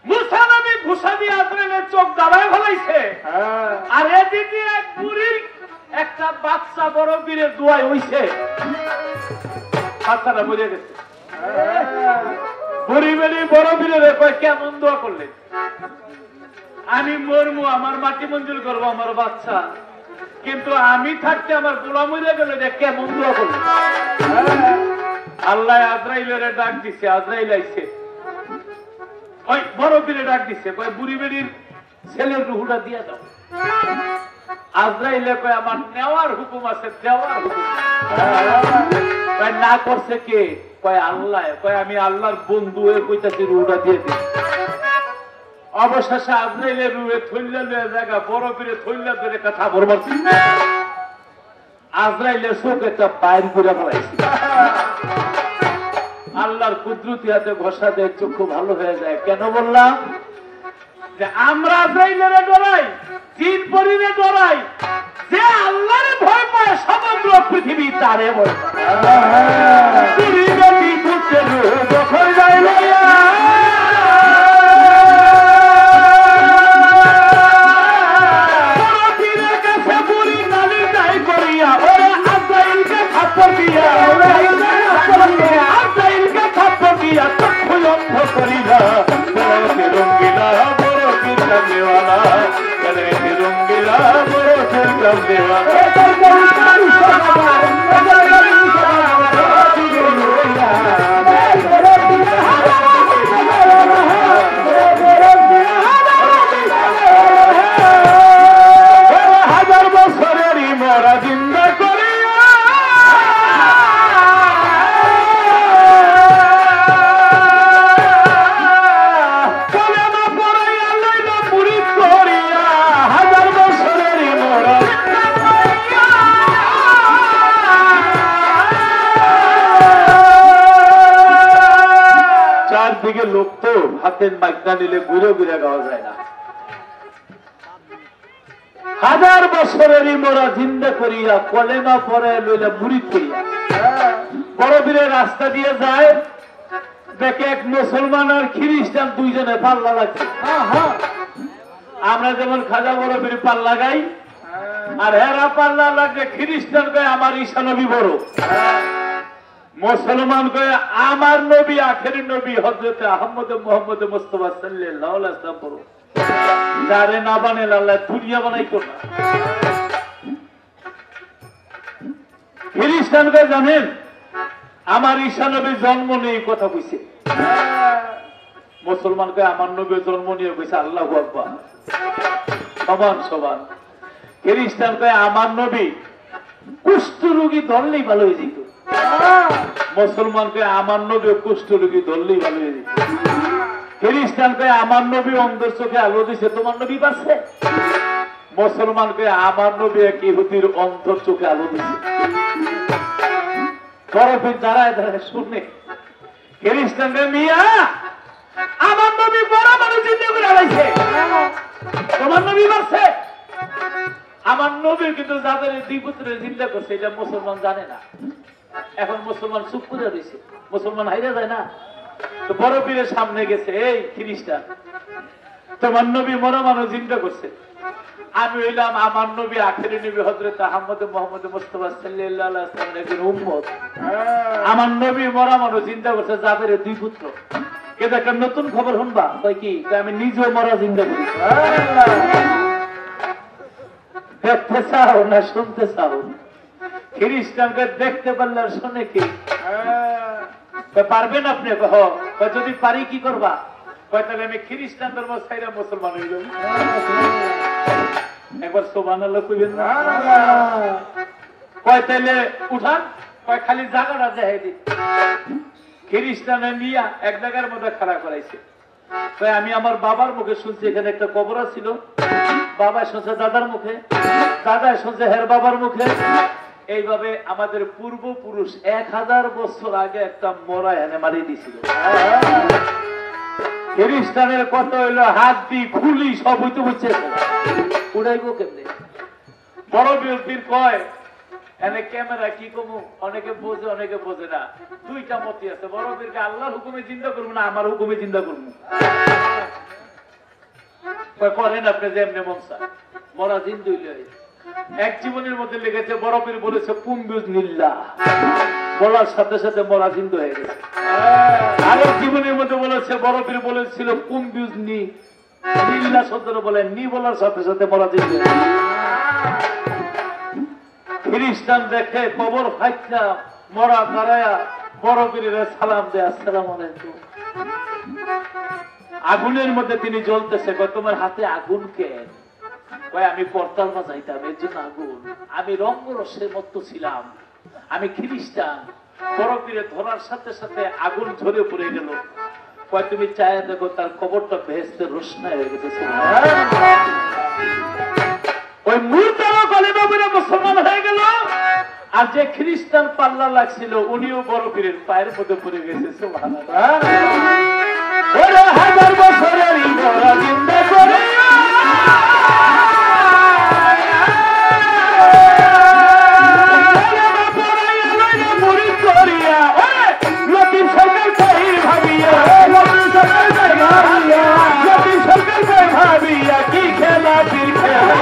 মুসা নবী ঘুষা দিয়ে আজরাইলের চোখ দাবায় ফেলাইছে। আর এদিকে এক বুড়ির একটা বাচ্চা বড় বীরের দোয়াই হইছে। বাচ্চাটা বুঝে গেছে। বুড়ি বেড়ি বড় বীরের কয় কেমন দোয়া করলেন? আমি মরমু, আমার মাটি মঞ্জুর করবো আমার বাচ্চা, কিন্তু আমি থাকতে আমার গোলাম হয়ে গেল, যে কেমন দোয়া করলেন? আল্লাহ আজরাইলের ডাক দিছে। আজরাইল আইছে, ওই বড় বীরে ডাক দিছে, কয় বুড়ি বেড়ির ছেলের রুহুটা দিয়ে দাও। আজরাইলে কয় আমার নেওয়ার হুকুম আছে, দেওয়ার হুকুম। কয় না করছে কে? কয় আল্লাহ। কয় আমি আল্লাহর বন্ধু হয়ে কইতাছি রুহুটা দিয়ে দিই। অবশেষে আজরাইলের রুহে থইলা জায়গা বড় বীরে থইলা ধরে কথা বলবার। আজরাইলের চোখ একটা বাইর করে ফেলাইছে। আল্লাহর কুদরতি হাতে ঘষা দেয়, চক্ষু ভালো হয়ে যায়। কেন বললাম? যে আমরা আজরাইলের ডরাই, জিন পরিরে ডরাই। যে আল্লাহরে ভয় পায় সমগ্র পৃথিবী তারে ভয় পায়। দিকে লোক তো হাতের মাইকটা নিলে ঘুরে ঘুরে গাওয়া যায় না। 1000 বছরেরই মোরা জিন্দা করিয়া কলেমা পরে লইলে মুরিদ করিয়া বড় বীরের রাস্তা দিয়ে যায়। দেখে এক মুসলমান আর খ্রিস্টান দুইজনে পাল্লা লাগছে। আমরা যেমন খাজা বড় বীর পাল্লা গাই, আর হেরা পাল্লা লাগছে। খ্রিস্টান কয় আমার ঈসা নবী বড়, মুসলমান কয়ে আমার নবী আখেরি নবী হযরত আহমদ মুহাম্মদ মুস্তাফা সাল্লাল্লাহু আলাইহি ওয়াসাল্লাম বড়। যারে না বানাইলে আল্লাহ দুনিয়া বানাইতো না। খ্রিস্টানকে জানেন আমার ঈসা নবী জন্ম নিয়ে কথা কইছে, মুসলমানকে আমার নবী জন্ম নিয়ে কইছে আল্লাহু আকবার, সমান সমান। খ্রিস্টানকে আমার নবী কুষ্ঠ রোগী ধরলেই ভালো হয়ে যেত, মুসলমানকে আমার নবী কুষ্ঠ রোগী ধরলেই ভালো হয়ে যেত। খ্রিস্টানকে আমার নবী অন্ধের চোখে আলো দিছে, তোমার নবী পাচ্ছে। মুসলমানকে আমার নবী এক ইহুদির অন্ধর চোখে আলো দিছে। বরফে দাঁড়ায় দাঁড়ায় শুনে খ্রিস্টানকে মিয়া আমার নবী বড় মানুষ চিন্তা করে আলাইছে, তোমার নবী পাচ্ছে। আমার নবীর কিন্তু যাদের দুই পুত্রের চিন্তা করছে এটা মুসলমান জানে না। এখন মুসলমান চুপ করে দিছে, মুসলমান হাইরা যায় না। তো বড় পীরের সামনে গেছে, এই খ্রিস্টান তোমার নবী মরা মানুষ চিন্তা করছে, আমি হইলাম আমার নবী আখেরি নবী হযরত আহমদ মুহাম্মদ মুস্তাফা সাল্লাল্লাহু আলাইহি ওয়াসাল্লামের একজন উম্মত। আমার নবী মরা মানুষ চিন্তা করছে যাদের দুই পুত্র। এটা একটা নতুন খবর শুনবা, কই কি আমি নিজেও মরা চিন্তা করি। দেখতে চাও না শুনতে চাও? খ্রিস্টানকে দেখতে পারলে আর শুনে কি পারবেন আপনি? যদি পারি কি করবা? তাহলে আমি খ্রিস্টান ধর্ম ছাইরা মুসলমান হয়ে যাব। একবার সুবহানাল্লাহ কইবেন না? তাইলে উঠান, খালি জায়গাটা দেখাই দিই। খ্রিস্টানে নিয়ে এক জায়গার মধ্যে খাড়া করাইছে। আমি আমার বাবার মুখে শুনছি এখানে একটা কবর ছিল, বাবা শুনছে দাদার মুখে, দাদা শুনছে হের বাবার মুখে। এইভাবে আমাদের পূর্বপুরুষ 1000 বছর আগে একটা মরা এনে মারি দিছিল। খ্রিস্টানের কত হইলো হাত দি খুলি সব হইতে বুঝছে, উড়াইবো কেমনে? বড় বিরতির কয় এনে ক্যামেরা কি কমু, অনেকে বোঝে অনেকে বোঝে না। দুইটা মতই আছে, বড় বীরকে আল্লাহর হুকুমে চিন্তা করবো না আমার হুকুমে চিন্তা করবো। করেন আপনি যে এমনি মন চায়, মরা জিন্দু এক জীবনের মধ্যে লেগেছে। বড় পীর বলেছে কুম্বিজ নিল্লাহ, বলার সাথে সাথে মরা জিন্দু হয়ে গেছে। আরেক জীবনের মধ্যে বলেছে, বড় পীর বলেছিল কুম্বিজ নি, নিল্লাহ শব্দটা বলেন নি, বলার সাথে সাথে মরা জিন্দু হয়ে গেছে। খ্রিস্টান দেখে কবর ফাইটা মরা দাঁড়ায়া বড় পীরের সালাম দেয়, আসসালামু আলাইকুম। আগুনের মধ্যে তিনি জ্বলতেছে, তোমার হাতে আগুন কেন? আমি পর্দার বাজাইতাম এর জন্য আগুন। আমি রঙ্গরসের মতো ছিলাম, আমি খ্রিস্টান। বড় পীরে ধরার সাথে সাথে আগুন ঝরে পড়ে গেল। তুমি চায় দেখো তার কবরটা বেহেশতের রোশনাই হয়ে গেছে। ওই মূর্তারও কলেমা পড়ে মুসলমান হয়ে গেল। আর যে খ্রিস্টান পাল্লা লাগছিল উনিও বড় পীরের পায়ের মধ্যে পড়ে গেছে। সুবহানাল্লাহ। ওরে 1000 বছরের ইবাদত জিন্দা করে কি খেলা ফির খেলা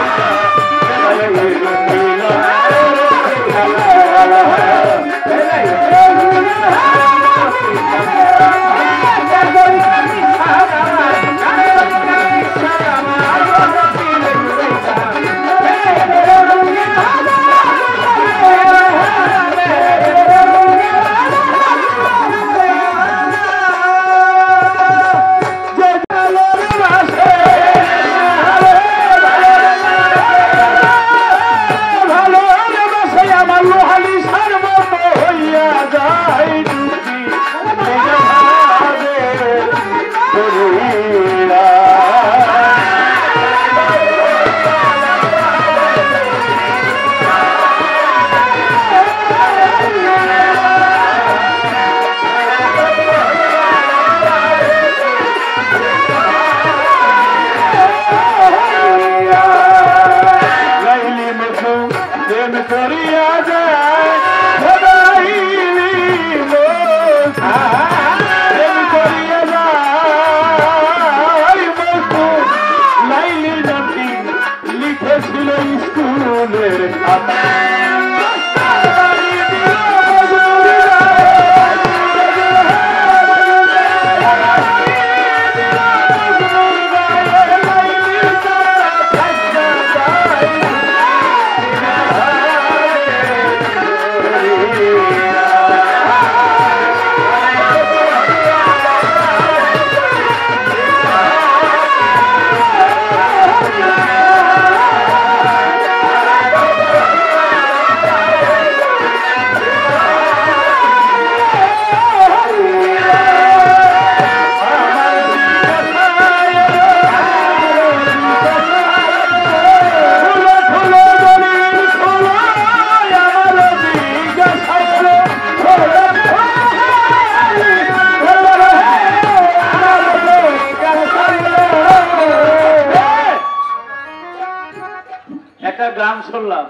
গান শুনলাম,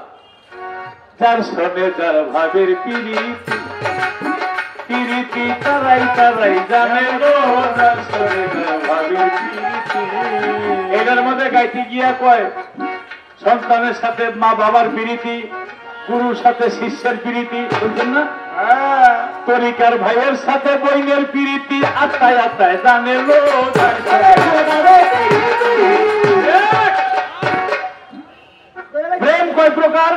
যার শোনে যার ভাবের পিরিতি, পিরিতি তারাই তারাই জানে গো, যার শোনে যার ভাবের পিরিতি। এটার মধ্যে গাইতে গিয়া কয়, সন্তানের সাথে মা বাবার পিরিতি, গুরুর সাথে শিষ্যের পিরিতি, বুঝছেন না? তরিকার ভাইয়ের সাথে বইনের পিরিতি, আত্মায় আত্মায় জানে গো। প্রেম কয় প্রকার?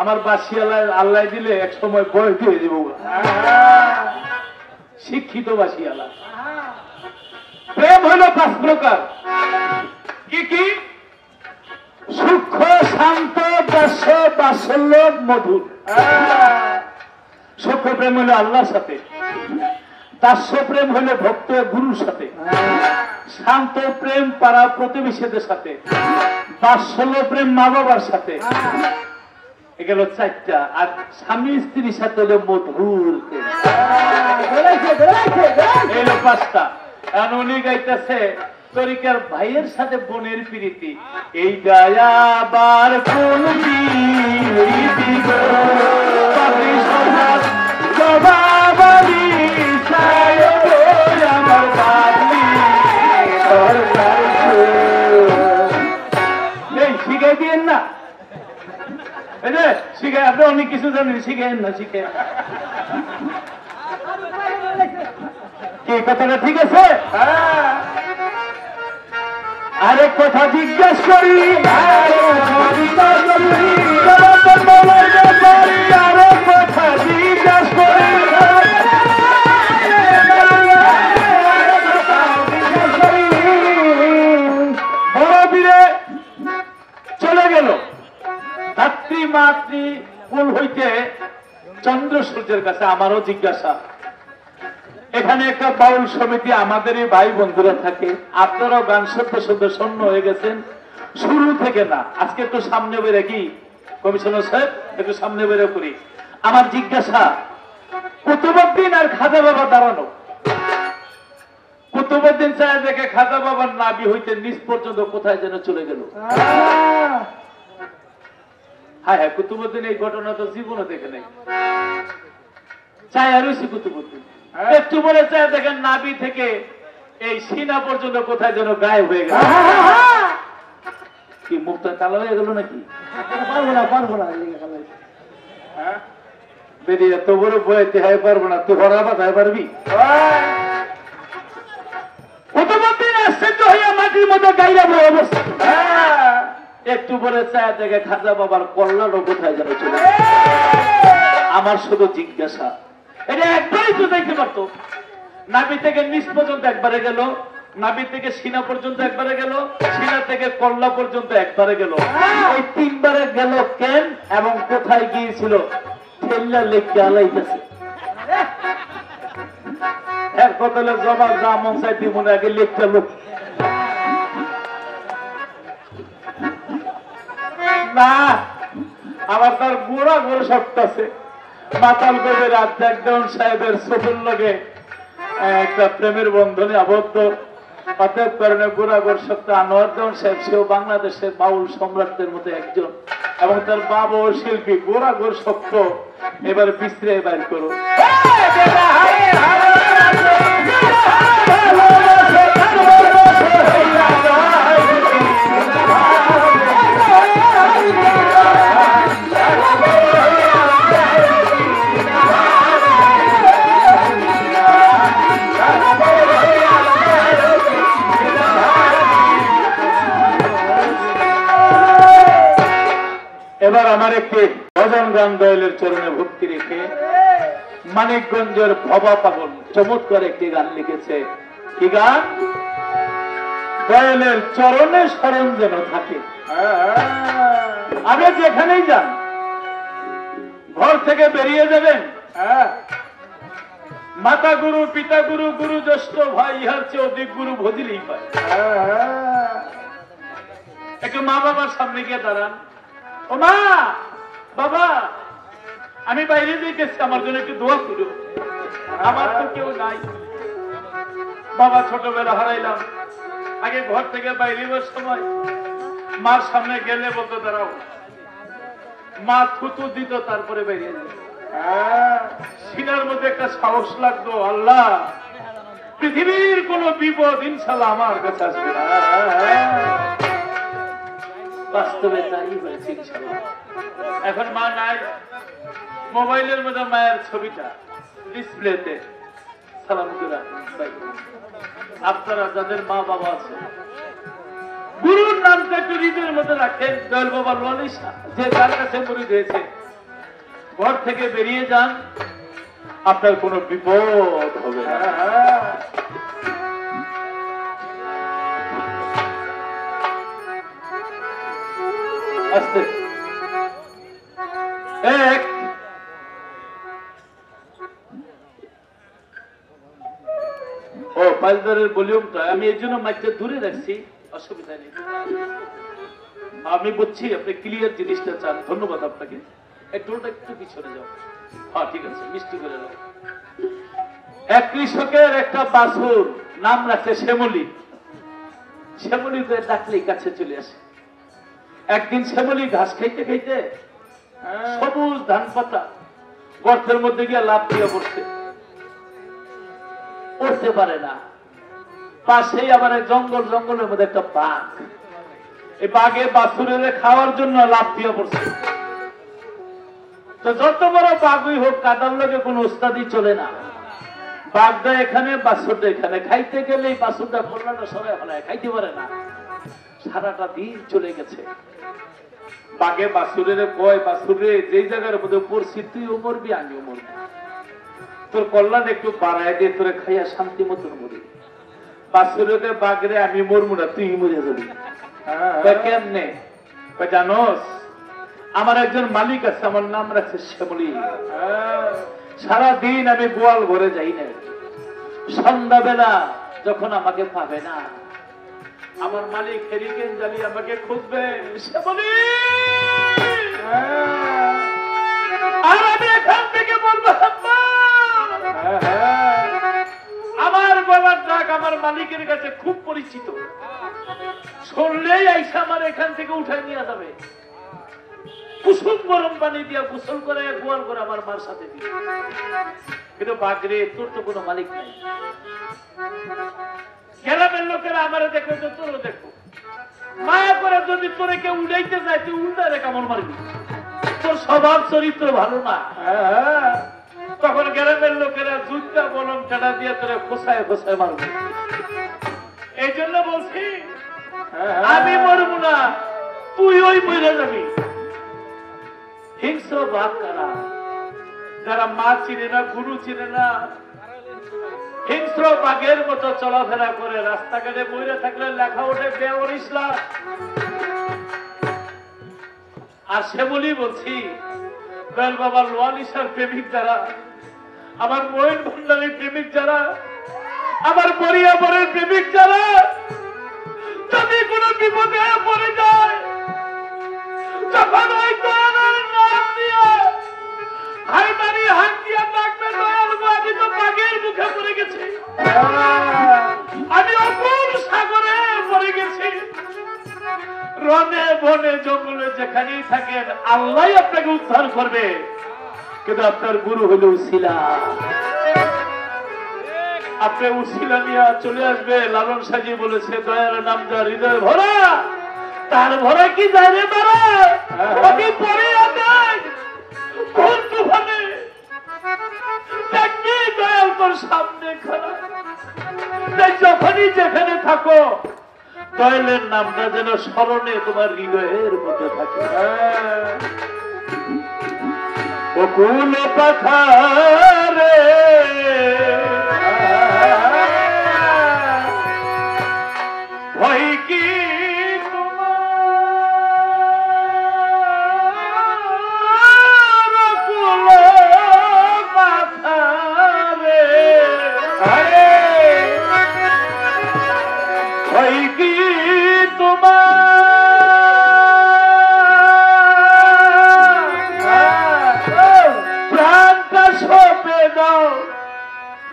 আমার বাসিয়ালা আল্লাহ দিলে এক সময় বয় দিয়ে দেব, শিক্ষিত বাসিয়ালা। প্রেম হইল 5 প্রকার। কি কি? সূক্ষ্ম, শান্ত, দাস্য, বাৎসল্য, মধুর। সূক্ষ্ম প্রেম হইল আল্লাহর সাথে, দাস্য প্রেম হইল ভক্ত গুরুর সাথে, শান্ত প্রেম পাড়া প্রতিবেশীদের সাথে, বাৎসল্য প্রেম মা বাবার সাথে। এগুলো 4টা। আর স্বামী স্ত্রীর সাথে হলো মধুর প্রেম, এগুলো 5টা। এখন উনি গাইতেছে তরিকার ভাইয়ের সাথে বোনের প্রীতি, এই আবার কোন প্রীতি গো, পাপি সমাজ জবাবারি চায় গো, আমার বাবলি সরকার গো। এই শিখাই দিয়েন না, এই যে শিখাই, আপনি অনেক কিছু জানেন, শিখেন না, শিখেন। কি কথাটা ঠিক আছে? আরেক কথা জিজ্ঞেস করি, আরেক কথা জিজ্ঞেস করি, বড় বীরে চলে গেল ধাত্রী মাতৃ কুল হইতে চন্দ্র সূর্যের কাছে। আমারও জিজ্ঞাসা, এখানে একটা বাউল সমিতি আমাদেরই ভাই বন্ধুরা থাকে, আপনারাও গান শুনতে শুনতে শূন্য হয়ে গেছেন শুরু থেকে না। আজকে একটু সামনে বেরে, কি কমিশনার সাহেব, একটু সামনে বেরে করি। আমার জিজ্ঞাসা, কুতুবউদ্দিন আর খাজা বাবা দাঁড়ানো, কুতুবউদ্দিন চায় দেখে খাজা বাবার নাভি হইতে নিচ পর্যন্ত কোথায় যেন চলে গেল। হ্যাঁ হ্যাঁ, কুতুবউদ্দিন এই ঘটনা তো জীবনে দেখে নেই, চায় আর কুতুবউদ্দিন একটু বলে চায় দেখেন নাভি থেকে এই সিনা পর্যন্ত কোথায় যেন গায়েব হয়ে গেল। কি মুখটা কালো হয়ে গেল নাকি? পারবো না বেরিয়ে তো বড় বইতে হয়, পারবো না। তুই হরা বাজায় পারবি? কুতুবউদ্দিন আশ্চর্য হইয়া মাটির মধ্যে গাইরা বই অবস্থা। একটু বলে চায় দেখে খাজা বাবার কল্যাণ কোথায় যেন চলে। আমার শুধু জিজ্ঞাসা, এটা একবারই তো দেখতে পারতো। নাভি থেকে নিচ পর্যন্ত একবারে গেল, নাভি থেকে সিনা পর্যন্ত একবারে গেল, সিনা থেকে কল্লা পর্যন্ত একবারে গেল। এই 3বারে গেল কেন এবং কোথায় গিয়েছিল? ঠেল্লা লেখকে আলাইতেছে। এর কতলে জবাব যা মন চাই দিব না, আগে লেখটা লোক না। আবার তার গোড়া গোড় শক্ত আছে। মাতাল কবে রাজ্জাক দেওয়ান সাহেবের চোখের লগে একটা প্রেমের বন্ধনে আবদ্ধ। অতএব কারণে গোড়াগড় শক্ত আনোয়ার দেওয়ান সাহেব, সেও বাংলাদেশের বাউল সম্রাটদের মধ্যে একজন, এবং তার বাবাও শিল্পী। গোড়াগড় শক্ত, এবার বিস্ত্রে বাইর করো। এবার আমার একটি ভজন গান দয়ালের চরণে ভক্তি রেখে মানিকগঞ্জের ভবা পাগল চমৎকার একটি গান লিখেছে। কি গান? দয়ালের চরণে স্মরণ যেন থাকে। আপনি যেখানেই যান, ঘর থেকে বেরিয়ে যাবেন, মাতা গুরু, পিতা গুরু, গুরু জ্যেষ্ঠ ভাই, ইহার চেয়ে অধিক গুরু ভজিলেই পায়। একটু মা বাবার সামনে গিয়ে দাঁড়ান। ও মা, বাবা, আমি বাইরে যেতেছি, আমার জন্য একটু দোয়া করো। আমার তো কেউ নাই। বাবা ছোটবেলা হারাইলাম। আগে ঘর থেকে বাইরে যাওয়ার সময় মার সামনে গেলে বলতো দাঁড়াও, মা থুতু দিত, তারপরে বেরিয়ে যেত। সিনার মধ্যে একটা সাহস লাগতো, আল্লাহ পৃথিবীর কোন বিপদ ইনশাল্লাহ আমার কাছে আসবে না। বাস্তবে তাই হয়েছে ইনশাল্লাহ। এখন মা নাই, মোবাইলের মধ্যে মায়ের ছবিটা ডিসপ্লেতে। সালাম করে আপনারা যাদের মা বাবা আছে, গুরুর নামটা একটু হৃদয়ের মধ্যে রাখেন। দয়াল বাবা লোয়ালি শাহ যে তার কাছে মুরিদ হয়েছে, ঘর থেকে বেরিয়ে যান, আপনার কোনো বিপদ হবে না। আস্তে এক ও পাইলদারের ভলিউমটা আমি এই জন্য মাইকটা দূরে রাখছি, অসুবিধা নেই। আমি বুঝছি আপনি ক্লিয়ার জিনিসটা চান, ধন্যবাদ আপনাকে। টোলটা একটু পিছনে যাও। হ্যাঁ ঠিক আছে, মিষ্টি করে যাও। এক কৃষকের একটা বাছুর, নাম রাখছে শ্যামলী। শ্যামলী ডাকলেই কাছে চলে আসে। একদিন শ্যামলী ঘাস খাইতে খাইতে সবুজ ধান পাতা গর্তের মধ্যে গিয়ে লাফ দিয়ে পড়ছে, উঠতে পারে না। পাশেই আবার জঙ্গল, জঙ্গলের মধ্যে একটা বাঘ। এই বাঘে বাছুরের খাওয়ার জন্য লাফ দিয়ে পড়ছে। তো যত বড় বাঘই হোক, কাটার লোকে কোন উস্তাদি চলে না। বাঘটা এখানে, বাছুরটা এখানে। খাইতে গেলে এই বাছুরটা কল্যাণটা সরাই ফেলায়, খাইতে পারে না। সারাটা দিন চলে গেছে। বাঘে বাছুরের কয়, বাছুরে যেই জায়গার মধ্যে পড়ছি তুইও মরবি, আমিও মরবি, তোর কল্যাণ একটু বাড়ায় দিয়ে তোরে খাইয়া শান্তি মতন মরি। বাছুরে বাঘরে আমি মরবো না, তুই মরে যাবি। কেমনে? জানোস, আমার একজন মালিক আছে, আমার নাম রাখছে শ্যামলী। সারাদিন আমি গোয়াল ঘরে যাই না। সন্ধ্যাবেলা যখন আমাকে পাবে না, আমার মালিক হেরিকেন জ্বালিয়ে আমাকে খুঁজবে, শ্যামলী। আর আমি এখান থেকে বলবো, আমার গলার ডাক আমার মালিকের কাছে খুব পরিচিত, শুনলেই আইসা আমার এখান থেকে উঠাই নিয়ে যাবে। কুসুম গরম পানি দিয়া গোসল করে গোয়াল করে আমার মার সাথে দিয়ে। কিন্তু বাঘরে, তোর তো কোনো মালিক নাই। গ্রামের লোকেরা আমারে দেখো তো তোরও দেখো, মায়া করে যদি তোরে কেউ উড়াইতে যায়, তুই উল্টা রে কামড় মারবি। তোর স্বভাব চরিত্র ভালো না। তখন গ্রামের লোকেরা জুতা বলম টানা দিয়ে তোরে খোসায় খোসায় মারবে। এই জন্য বলছি, আমি মরবো না, তুই ওই মরে যাবি। হিংস্র বাঘ কারা? যারা মা চিনে না, গুরু চিনে না, হিংস্র বাঘের মতো চলাফেরা করে। রাস্তাঘাটে বইরে থাকলে লেখা ওঠে বেওর ইসলাম। আর শ্যামলী বলছি, দয়াল বাবা লোয়ালি শাহর প্রেমিক যারা, আমার মহিন ভান্ডারের প্রেমিক যারা, আমার বরিয়াবরের প্রেমিক যারা, যদি কোনো বিপদে পড়ে যায়, তখন ওই দয়ালের নাম দিয়ে হাইমারি হাত দিয়ে ডাকবে, দয়াল গো, আমি তো বাঘের মুখে পড়ে গেছি, আমি অপুর সাগরে পড়ে গেছি। রনে বনে জঙ্গলে যেখানেই থাকেন, আল্লাহ আপনাকে উদ্ধার করবে। কিন্তু আপনার গুরু হলো উসিলা। আপনি উসিলা নিয়ে চলে আসবে। লালন সাজি বলেছে, দয়ার নাম যা হৃদয় ভরা, তার ভরা কি যায় রে মারা। আমি পরে কোন তুফানে দেখবি দয়াল তোর সামনে খানা। যখনই যেখানে থাকো, দয়ালের নামটা যেন স্মরণে তোমার হৃদয়ের মধ্যে থাকে। বকুল পাথারে ভয় কি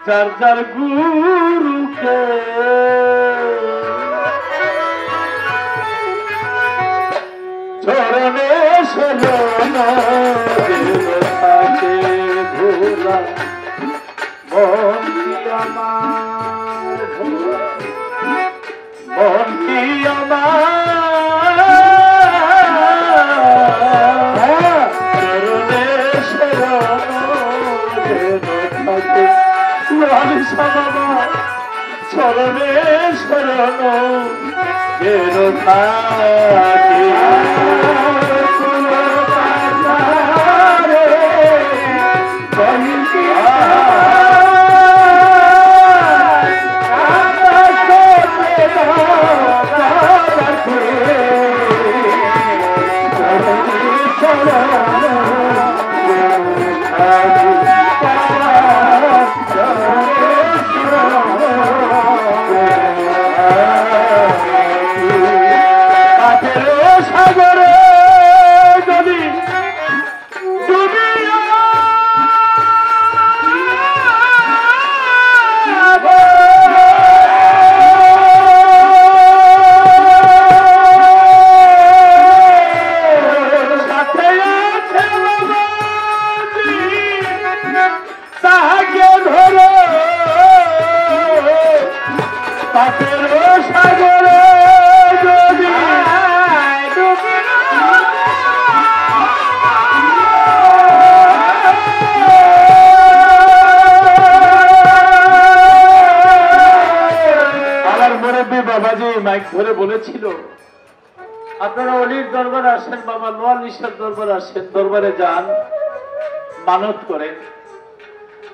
যার যার গুরুকে চরণে শরণ থাকে ভোলা মন কি আমার মন কি আমার চরণে শরণ থাকে লালিসা বাবা চরণে শরণ যেন থাকে সাগরে যদি ডুবিয়া সাথে আছে বাবাজি তাহাকে ধরো পাপের সাগরে যদি বাবাজি মাইক ধরে বলেছিল আপনারা অলির দরবারে আসেন বাবা নোয়াল নিশার দরবারে আসেন দরবারে যান মানত করেন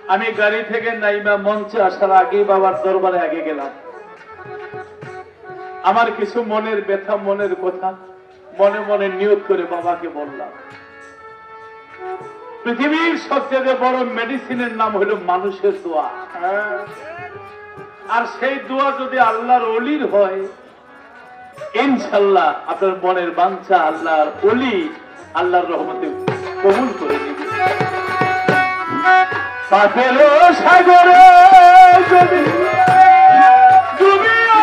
আমি গাড়ি থেকে নাইমা মঞ্চে আসার আগেই বাবার দরবারে আগে গেলাম আমার কিছু মনের ব্যথা মনের কথা মনে মনে নিয়ত করে বাবাকে বললাম পৃথিবীর সবচেয়ে বড় মেডিসিনের নাম হলো মানুষের দোয়া আর সেই দোয়া যদি আল্লাহর ওলির হয় ইনশাআল্লাহ আপনার মনের বাঞ্ছা আল্লাহর ওলি আল্লাহর রহমতে কবুল করে নেবে পাপের সাগরে যদি ডুবিয়া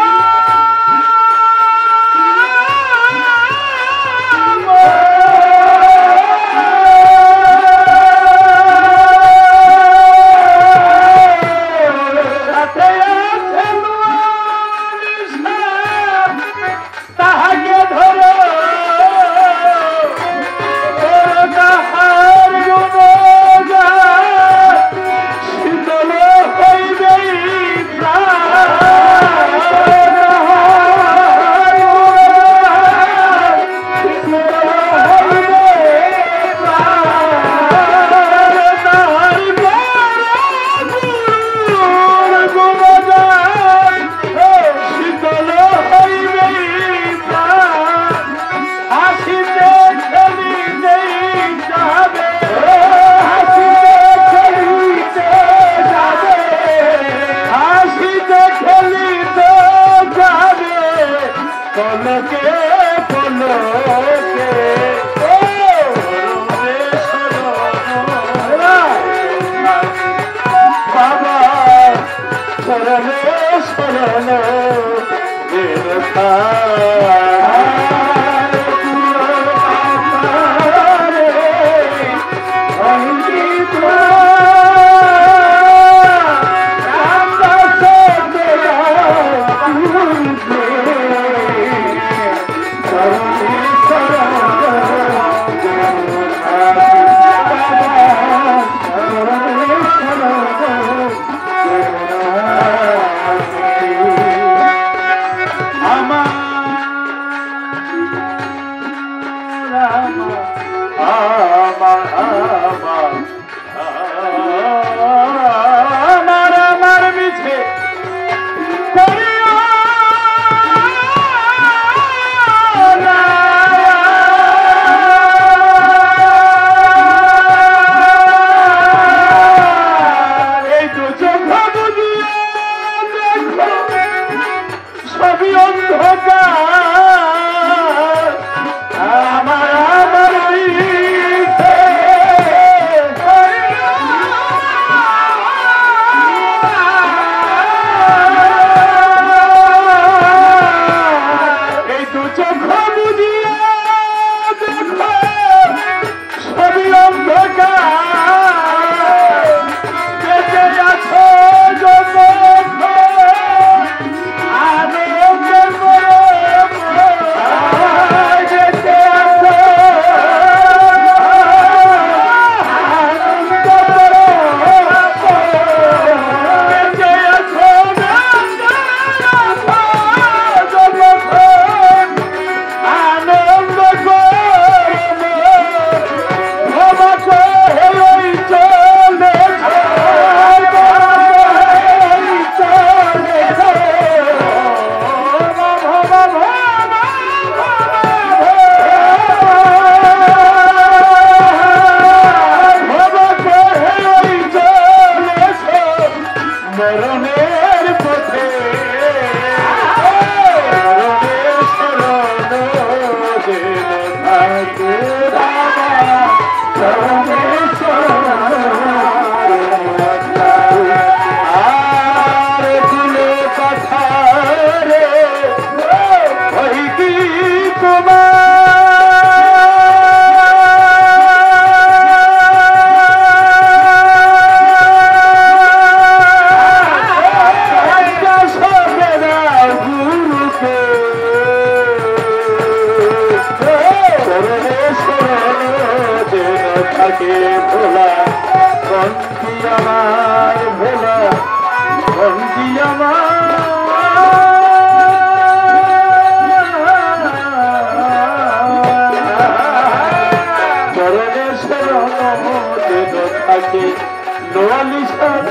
আমার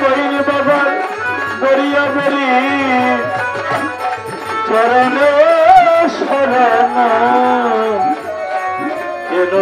মইন বাবার বড়িয়া বড়ি চরণে শরণ কেন